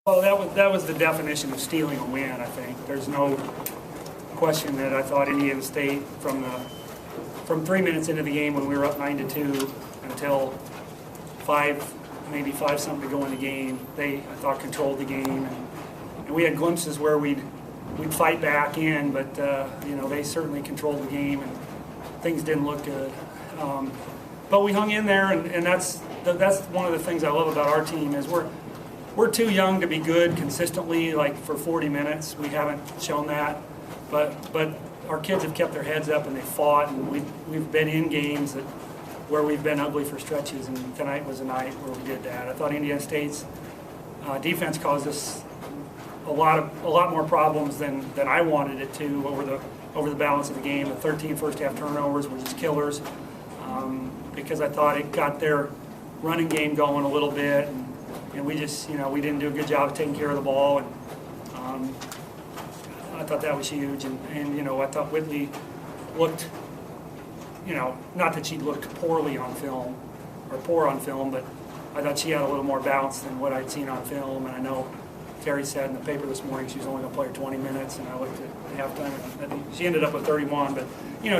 Well, that was the definition of stealing a win. I think there's no question that I thought Indiana State from 3 minutes into the game when we were up 9-2 until maybe five something to go in the game, I thought controlled the game, and we had glimpses where we'd fight back in, but they certainly controlled the game and things didn't look good. But we hung in there, and that's one of the things I love about our team is we're too young to be good consistently, like for 40 minutes. We haven't shown that, but our kids have kept their heads up and they fought, and we've been in games where we've been ugly for stretches, and tonight was a night where we did that. I thought Indiana State's defense caused us a lot more problems than I wanted it to over the balance of the game. The 13 first half turnovers were just killers because I thought it got their running game going a little bit. And we just, we didn't do a good job of taking care of the ball, and I thought that was huge. And I thought Whitley looked, not that she looked poorly on film or poor on film, but I thought she had a little more bounce than what I'd seen on film. And I know Terry said in the paper this morning she was only going to play her 20 minutes, and I looked at halftime, and she ended up with 31. But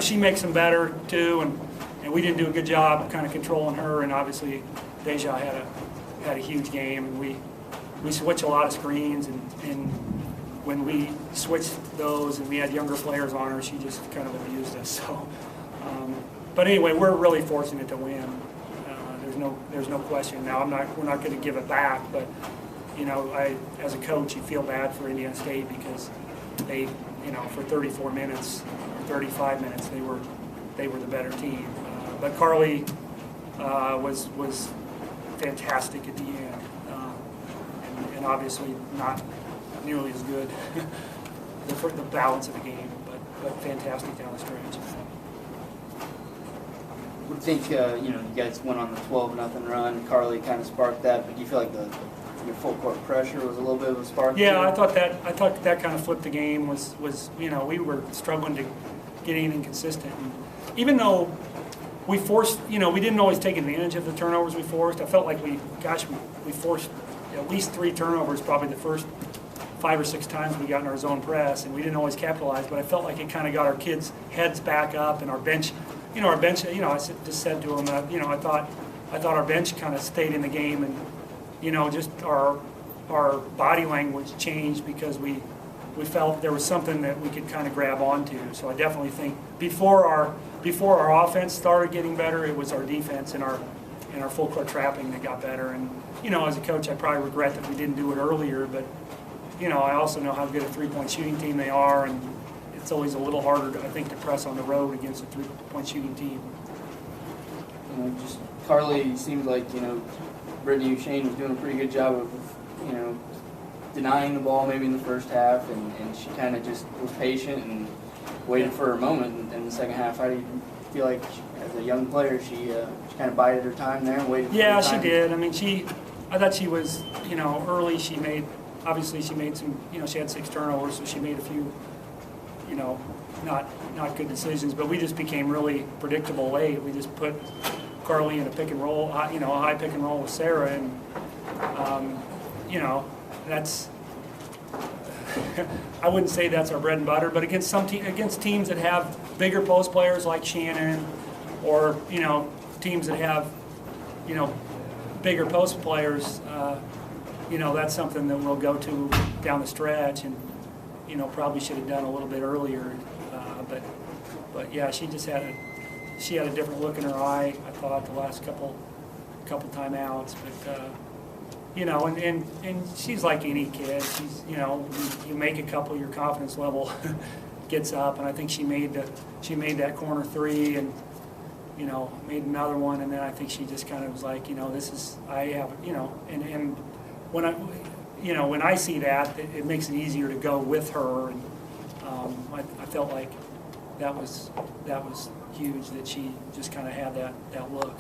she makes them better too, and we didn't do a good job kind of controlling her. And obviously, Deja had a huge game, and we switched a lot of screens, and when we switched those and we had younger players on her, she just kind of abused us. So, but anyway, we're really fortunate to win. There's no question. Now we're not going to give it back, but as a coach, you feel bad for Indiana State because they, for 34 minutes or 35 minutes, they were the better team. But Carly was fantastic at the end, and obviously not nearly as good for the balance of the game, but fantastic down the stretch. I think you guys went on the 12-0 run. Carly kind of sparked that, but do you feel like your full court pressure was a little bit of a spark? Yeah, I thought that kind of flipped the game. Was we were struggling to get anything consistent, and even though we forced, we didn't always take advantage of the turnovers we forced. I felt like we forced at least 3 turnovers probably the first 5 or 6 times we got in our zone press, and we didn't always capitalize, but I felt like it kind of got our kids' heads back up, and our bench, I just said to them that, I thought our bench kind of stayed in the game, and, just our body language changed because we felt there was something that we could kind of grab onto. So I definitely think before our offense started getting better, it was our defense and our full court trapping that got better. And as a coach, I probably regret that we didn't do it earlier. But I also know how good a 3-point shooting team they are, and it's always a little harder, I think, to press on the road against a 3-point shooting team. Just Carly seemed like Brittany Shane was doing a pretty good job of denying the ball maybe in the first half, and she kind of just was patient and waited for her moment in the second half. How do you feel like, as a young player, she kind of bided her time there and waited for her time? Yeah, she did. I mean, I thought she was, early she made some, she had 6 turnovers, so she made a few, not good decisions, but we just became really predictable late. We just put Carly in a pick and roll, a high pick and roll with Sarah, and, that's, I wouldn't say that's our bread and butter, but against against teams that have bigger post players like Shannon, or teams that have bigger post players, that's something that we'll go to down the stretch, and probably should have done a little bit earlier, but yeah, she had a different look in her eye, I thought, the last couple timeouts, but. And she's like any kid. She's, you make a couple, your confidence level gets up, and I think she made that corner 3, and made another one, and then I think she just kind of was like, this is, I have, and when I see that, it makes it easier to go with her, and I felt like that was huge that she just kind of had that look.